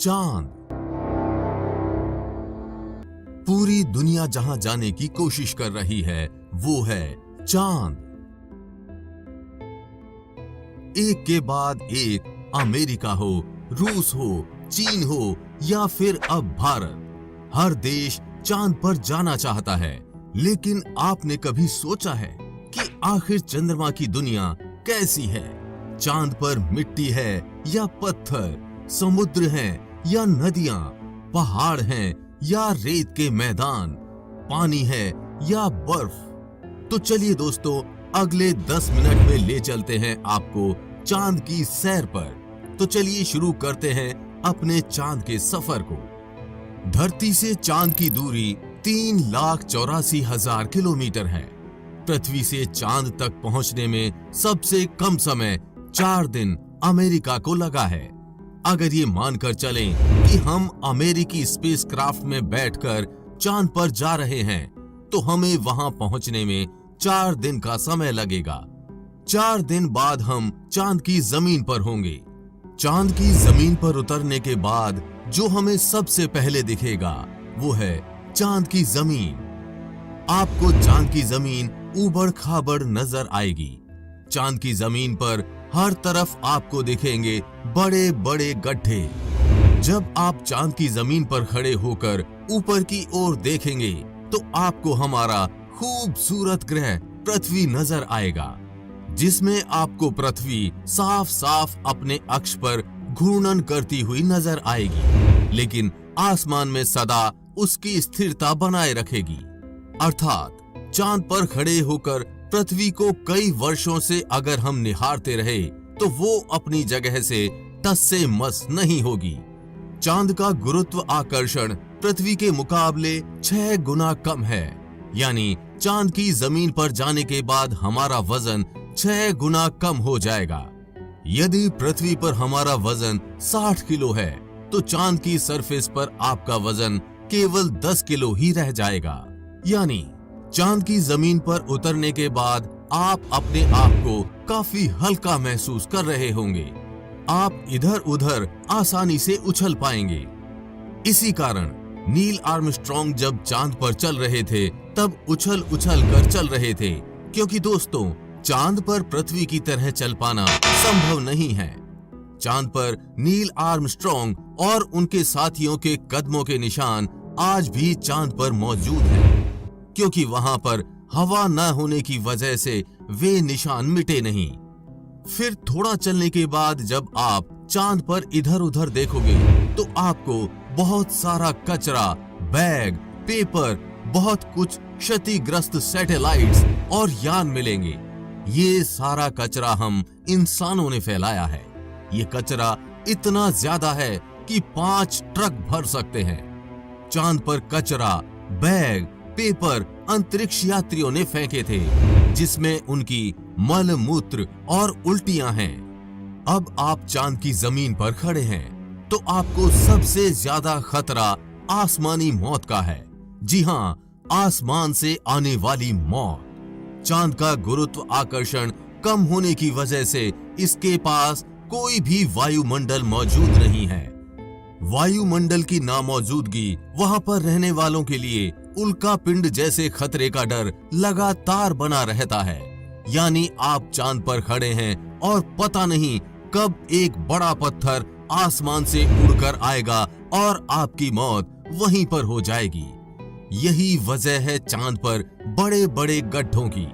चांद। पूरी दुनिया जहां जाने की कोशिश कर रही है वो है चांद। एक के बाद एक, अमेरिका हो, रूस हो, चीन हो या फिर अब भारत, हर देश चांद पर जाना चाहता है। लेकिन आपने कभी सोचा है कि आखिर चंद्रमा की दुनिया कैसी है? चांद पर मिट्टी है या पत्थर, समुद्र हैं या नदियां, पहाड़ हैं या रेत के मैदान, पानी है या बर्फ? तो चलिए दोस्तों, अगले 10 मिनट में ले चलते हैं आपको चांद की सैर पर। तो चलिए शुरू करते हैं अपने चांद के सफर को। धरती से चांद की दूरी 3,84,000 किलोमीटर है। पृथ्वी से चांद तक पहुंचने में सबसे कम समय 4 दिन अमेरिका को लगा है। अगर ये मानकर चलें कि हम अमेरिकी स्पेसक्राफ्ट में बैठकर चांद पर जा रहे हैं, तो हमें वहां पहुंचने में 4 दिन का समय लगेगा। 4 दिन बाद हम चांद की जमीन पर होंगे। चांद की जमीन पर उतरने के बाद जो हमें सबसे पहले दिखेगा वो है चांद की जमीन। आपको चांद की जमीन ऊबड़ खाबड़ नजर आएगी। चांद की जमीन पर हर तरफ आपको दिखेंगे बड़े बड़े गड्ढे। जब आप चांद की जमीन पर खड़े होकर ऊपर की ओर देखेंगे तो आपको हमारा खूबसूरत ग्रह पृथ्वी नजर आएगा, जिसमें आपको पृथ्वी साफ साफ अपने अक्ष पर घूर्णन करती हुई नजर आएगी, लेकिन आसमान में सदा उसकी स्थिरता बनाए रखेगी। अर्थात चांद पर खड़े होकर पृथ्वी को कई वर्षों से अगर हम निहारते रहे तो वो अपनी जगह से टस से मस नहीं होगी। चांद का गुरुत्व आकर्षण पृथ्वी के मुकाबले 6 गुना कम है, यानी चांद की जमीन पर जाने के बाद हमारा वजन 6 गुना कम हो जाएगा। यदि पृथ्वी पर हमारा वजन 60 किलो है तो चांद की सरफेस पर आपका वजन केवल 10 किलो ही रह जाएगा। यानी चांद की जमीन पर उतरने के बाद आप अपने आप को काफी हल्का महसूस कर रहे होंगे। आप इधर उधर आसानी से उछल पाएंगे। इसी कारण नील आर्मस्ट्रॉन्ग जब चांद पर चल रहे थे तब उछल उछल कर चल रहे थे, क्योंकि दोस्तों चांद पर पृथ्वी की तरह चल पाना संभव नहीं है। चांद पर नील आर्मस्ट्रॉन्ग और उनके साथियों के कदमों के निशान आज भी चांद पर मौजूद हैं, क्योंकि वहां पर हवा न होने की वजह से वे निशान मिटे नहीं। फिर थोड़ा चलने के बाद जब आप चांद पर इधर उधर देखोगे तो आपको बहुत सारा कचरा, बैग, पेपर, बहुत कुछ क्षतिग्रस्त सैटेलाइट्स और यान मिलेंगे। ये सारा कचरा हम इंसानों ने फैलाया है। ये कचरा इतना ज्यादा है कि 5 ट्रक भर सकते हैं। चांद पर कचरा, बैग, पेपर अंतरिक्ष यात्रियों ने फेंके थे, जिसमें उनकी मल मूत्र और उल्टियां हैं। अब आप चांद की जमीन पर खड़े हैं तो आपको सबसे ज्यादा खतरा आसमानी मौत का है। जी हां, आसमान से आने वाली मौत। चांद का गुरुत्व आकर्षण कम होने की वजह से इसके पास कोई भी वायुमंडल मौजूद नहीं है। वायुमंडल की नामौजूदगी वहां पर रहने वालों के लिए उल्का पिंड जैसे खतरे का डर लगातार बना रहता है। यानी आप चांद पर खड़े हैं और पता नहीं कब एक बड़ा पत्थर आसमान से उड़कर आएगा और आपकी मौत वहीं पर हो जाएगी। यही वजह है चांद पर बड़े बड़े गड्ढों की।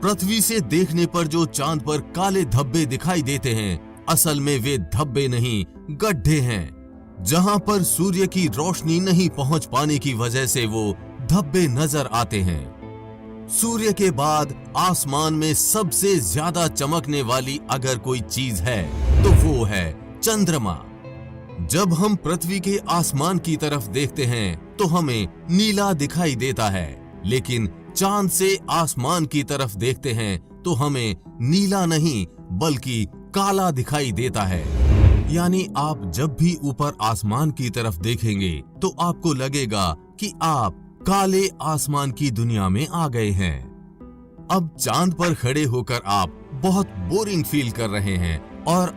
पृथ्वी से देखने पर जो चांद पर काले धब्बे दिखाई देते हैं, असल में वे धब्बे नहीं, गड्ढे हैं। जहां पर सूर्य की रोशनी नहीं पहुंच पाने की वजह से वो धब्बे नजर आते हैं। सूर्य के बाद आसमान में सबसे ज्यादा चमकने वाली अगर कोई चीज है तो वो है चंद्रमा। जब हम पृथ्वी के आसमान की तरफ देखते हैं तो हमें नीला दिखाई देता है, लेकिन चांद से आसमान की तरफ देखते हैं तो हमें नीला नहीं बल्कि काला दिखाई देता है। यानी आप जब भी ऊपर आसमान की तरफ देखेंगे तो आपको लगेगा कि आप काले आसमान की दुनिया में आ गए हैं। अब चांद पर खड़े होकर आप बहुत बोरिंग फील कर रहे हैं और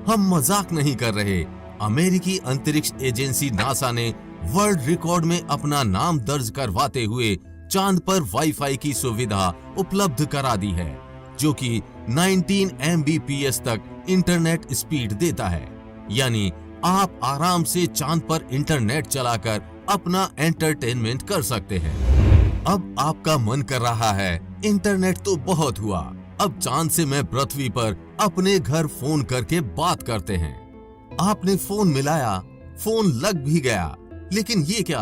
हम मजाक नहीं कर रहे। अमेरिकी अंतरिक्ष एजेंसी नासा ने वर्ल्ड रिकॉर्ड में अपना नाम दर्ज करवाते हुए चांद पर वाईफाई की सुविधा उपलब्ध करा दी है, जो कि 19 Mbps तक इंटरनेट स्पीड देता है। यानी आप आराम से चांद पर इंटरनेट चलाकर अपना एंटरटेनमेंट कर सकते हैं। अब आपका मन कर रहा है इंटरनेट तो बहुत हुआ, अब चांद से मैं पृथ्वी पर अपने घर फोन करके बात करते हैं। आपने फोन मिलाया, फोन लग भी गया, लेकिन ये क्या,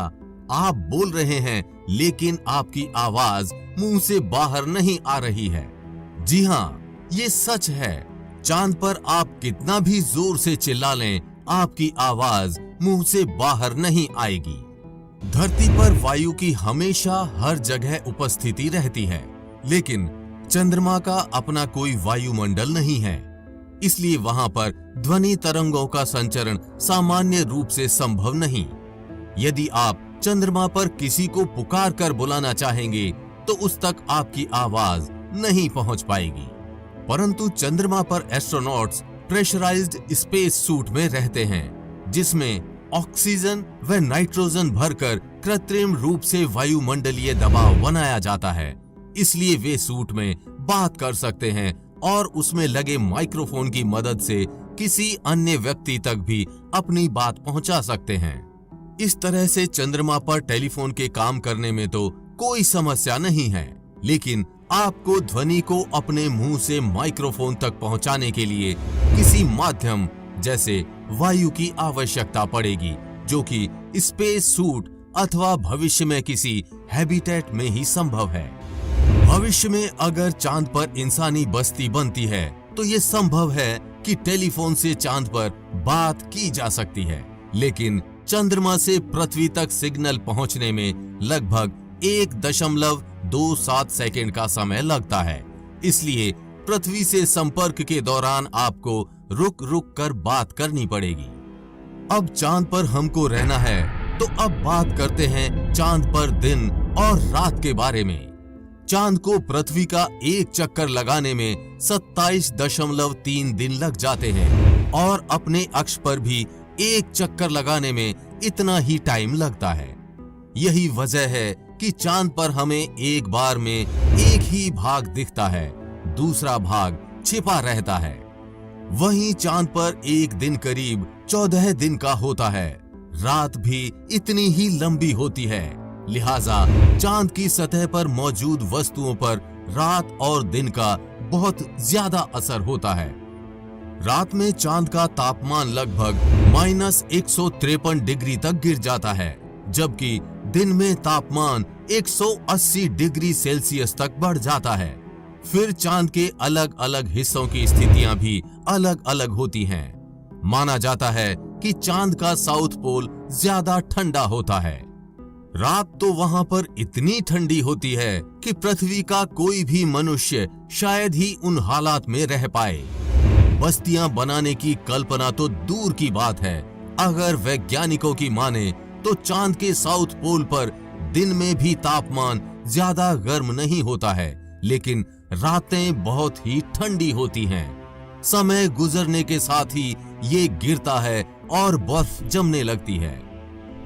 आप बोल रहे हैं लेकिन आपकी आवाज मुंह से बाहर नहीं आ रही है। जी हाँ, ये सच है। चांद पर आप कितना भी जोर से चिल्ला लें, आपकी आवाज मुंह से बाहर नहीं आएगी। धरती पर वायु की हमेशा हर जगह उपस्थिति रहती है, लेकिन चंद्रमा का अपना कोई वायुमंडल नहीं है, इसलिए वहां पर ध्वनि तरंगों का संचरण सामान्य रूप से संभव नहीं। यदि आप चंद्रमा पर किसी को पुकार कर बुलाना चाहेंगे तो उस तक आपकी आवाज नहीं पहुंच पाएगी। परंतु चंद्रमा पर एस्ट्रोनॉट्स प्रेशराइज्ड स्पेस सूट में रहते हैं, जिसमें ऑक्सीजन व नाइट्रोजन भरकर कृत्रिम रूप से वायुमंडलीय दबाव बनाया जाता है। इसलिए वे सूट में बात कर सकते हैं और उसमें लगे माइक्रोफोन की मदद से किसी अन्य व्यक्ति तक भी अपनी बात पहुंचा सकते हैं। इस तरह से चंद्रमा पर टेलीफोन के काम करने में तो कोई समस्या नहीं है, लेकिन आपको ध्वनि को अपने मुंह से माइक्रोफोन तक पहुंचाने के लिए किसी माध्यम जैसे वायु की आवश्यकता पड़ेगी, जो कि स्पेस सूट अथवा भविष्य में किसी हैबिटेट में ही संभव है। भविष्य में अगर चांद पर इंसानी बस्ती बनती है तो ये संभव है कि टेलीफोन से चांद पर बात की जा सकती है, लेकिन चंद्रमा से पृथ्वी तक सिग्नल पहुंचने में लगभग 1.27 सेकंड का समय लगता है। इसलिए पृथ्वी से संपर्क के दौरान आपको रुक रुक कर बात करनी पड़ेगी। अब चांद पर हमको रहना है, तो अब बात करते हैं चांद पर दिन और रात के बारे में। चांद को पृथ्वी का एक चक्कर लगाने में 27.3 दिन लग जाते हैं और अपने अक्ष पर भी एक चक्कर लगाने में इतना ही टाइम लगता है। यही वजह है कि चांद पर हमें एक बार में एक ही भाग दिखता है, दूसरा भाग छिपा रहता है। वहीं चांद पर एक दिन करीब 14 दिन का होता है, रात भी इतनी ही लंबी होती है। लिहाजा चांद की सतह पर मौजूद वस्तुओं पर रात और दिन का बहुत ज्यादा असर होता है। रात में चांद का तापमान लगभग -153 डिग्री तक गिर जाता है, जबकि दिन में तापमान 180 डिग्री सेल्सियस तक बढ़ जाता है। फिर चांद के अलग अलग हिस्सों की स्थितियां भी अलग अलग होती हैं। माना जाता है कि चांद का साउथ पोल ज्यादा ठंडा होता है। रात तो वहां पर इतनी ठंडी होती है कि पृथ्वी का कोई भी मनुष्य शायद ही उन हालात में रह पाए। बस्तियां बनाने की कल्पना तो दूर की बात है। अगर वैज्ञानिकों की माने तो चांद के साउथ पोल पर दिन में भी तापमान ज्यादा गर्म नहीं होता है, लेकिन रातें बहुत ही ठंडी होती हैं। समय गुजरने के साथ ही ये गिरता है और बर्फ जमने लगती है,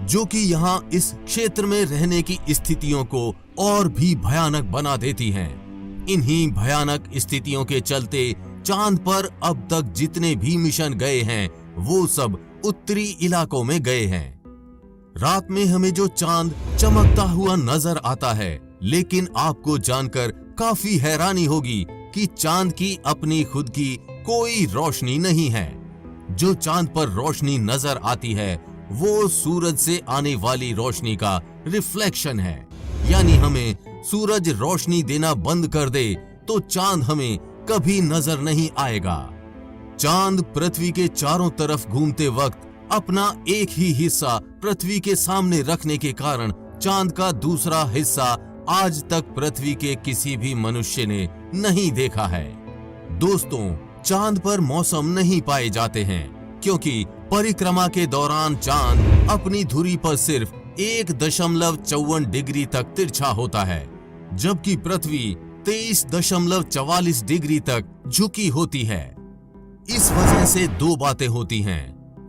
जो कि यहाँ इस क्षेत्र में रहने की स्थितियों को और भी भयानक बना देती हैं। इन्हीं भयानक स्थितियों के चलते चांद पर अब तक जितने भी मिशन गए हैं वो सब उत्तरी इलाकों में गए हैं। रात में हमें जो चांद चमकता हुआ नजर आता है, लेकिन आपको जानकर काफी हैरानी होगी कि चांद की अपनी खुद की कोई रोशनी नहीं है। जो चांद पर रोशनी नजर आती है वो सूरज से आने वाली रोशनी का रिफ्लेक्शन है। यानी हमें सूरज रोशनी देना बंद कर दे तो चांद हमें कभी नजर नहीं आएगा। चांद पृथ्वी के चारों तरफ घूमते वक्त अपना एक ही हिस्सा पृथ्वी के सामने रखने के कारण चांद का दूसरा हिस्सा आज तक पृथ्वी के किसी भी मनुष्य ने नहीं देखा है। दोस्तों, चांद पर मौसम नहीं पाए जाते हैं क्योंकि परिक्रमा के दौरान चांद अपनी धुरी पर सिर्फ 1.54 डिग्री तक तिरछा होता है, जबकि पृथ्वी 23.44 डिग्री तक झुकी होती है। इस वजह से दो बातें होती हैं।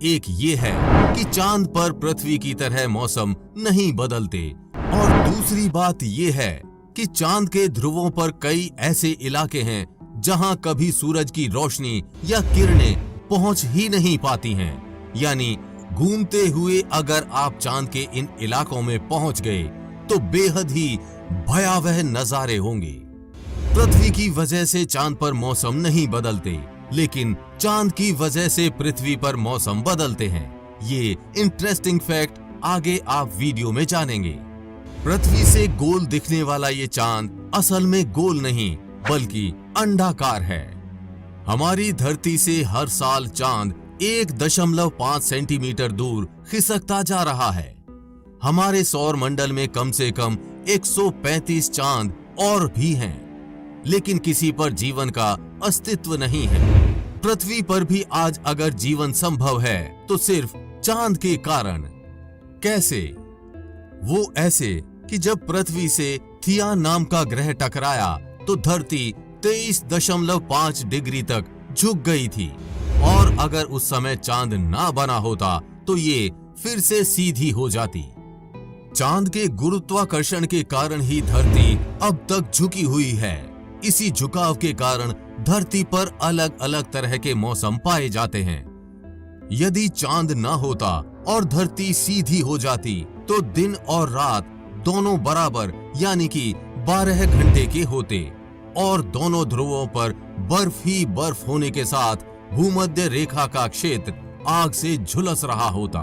एक ये है कि चांद पर पृथ्वी की तरह मौसम नहीं बदलते, और दूसरी बात ये है कि चांद के ध्रुवों पर कई ऐसे इलाके हैं जहां कभी सूरज की रोशनी या किरणें पहुंच ही नहीं पाती हैं। यानी घूमते हुए अगर आप चांद के इन इलाकों में पहुंच गए तो बेहद ही भयावह नजारे होंगे। पृथ्वी की वजह से चांद पर मौसम नहीं बदलते, लेकिन चांद की वजह से पृथ्वी पर मौसम बदलते हैं। ये इंटरेस्टिंग फैक्ट आगे आप वीडियो में जानेंगे। पृथ्वी से गोल दिखने वाला ये चांद असल में गोल नहीं बल्कि अंडाकार है। हमारी धरती से हर साल चांद 1.5 सेंटीमीटर दूर खिसकता जा रहा है। हमारे सौर मंडल में कम से कम 135 चांद और भी हैं, लेकिन किसी पर जीवन का अस्तित्व नहीं है। पृथ्वी पर भी आज अगर जीवन संभव है तो सिर्फ चांद के कारण। कैसे? वो ऐसे कि जब पृथ्वी से थिया नाम का ग्रह टकराया तो धरती 23.5 डिग्री तक झुक गई थी, और अगर उस समय चांद ना बना होता तो ये फिर से सीधी हो जाती। चांद के गुरुत्वाकर्षण के कारण ही धरती अब तक झुकी हुई है। इसी झुकाव के कारण धरती पर अलग अलग तरह के मौसम पाए जाते हैं। यदि चांद ना होता और धरती सीधी हो जाती तो दिन और रात दोनों बराबर यानी कि 12 घंटे के होते, और दोनों ध्रुवों पर बर्फ ही बर्फ होने के साथ भूमध्य रेखा का क्षेत्र आग से झुलस रहा होता।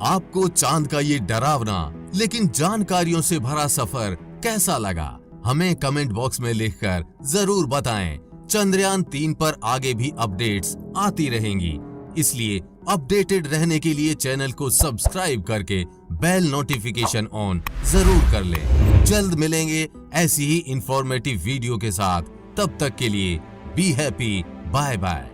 आपको चांद का ये डरावना लेकिन जानकारियों से भरा सफर कैसा लगा? हमें कमेंट बॉक्स में लिखकर जरूर बताएं। चंद्रयान 3 पर आगे भी अपडेट्स आती रहेंगी, इसलिए अपडेटेड रहने के लिए चैनल को सब्सक्राइब करके बेल नोटिफिकेशन ऑन जरूर कर लें। जल्द मिलेंगे ऐसी ही इंफॉर्मेटिव वीडियो के साथ। तब तक के लिए बी हैप्पी, बाय बाय।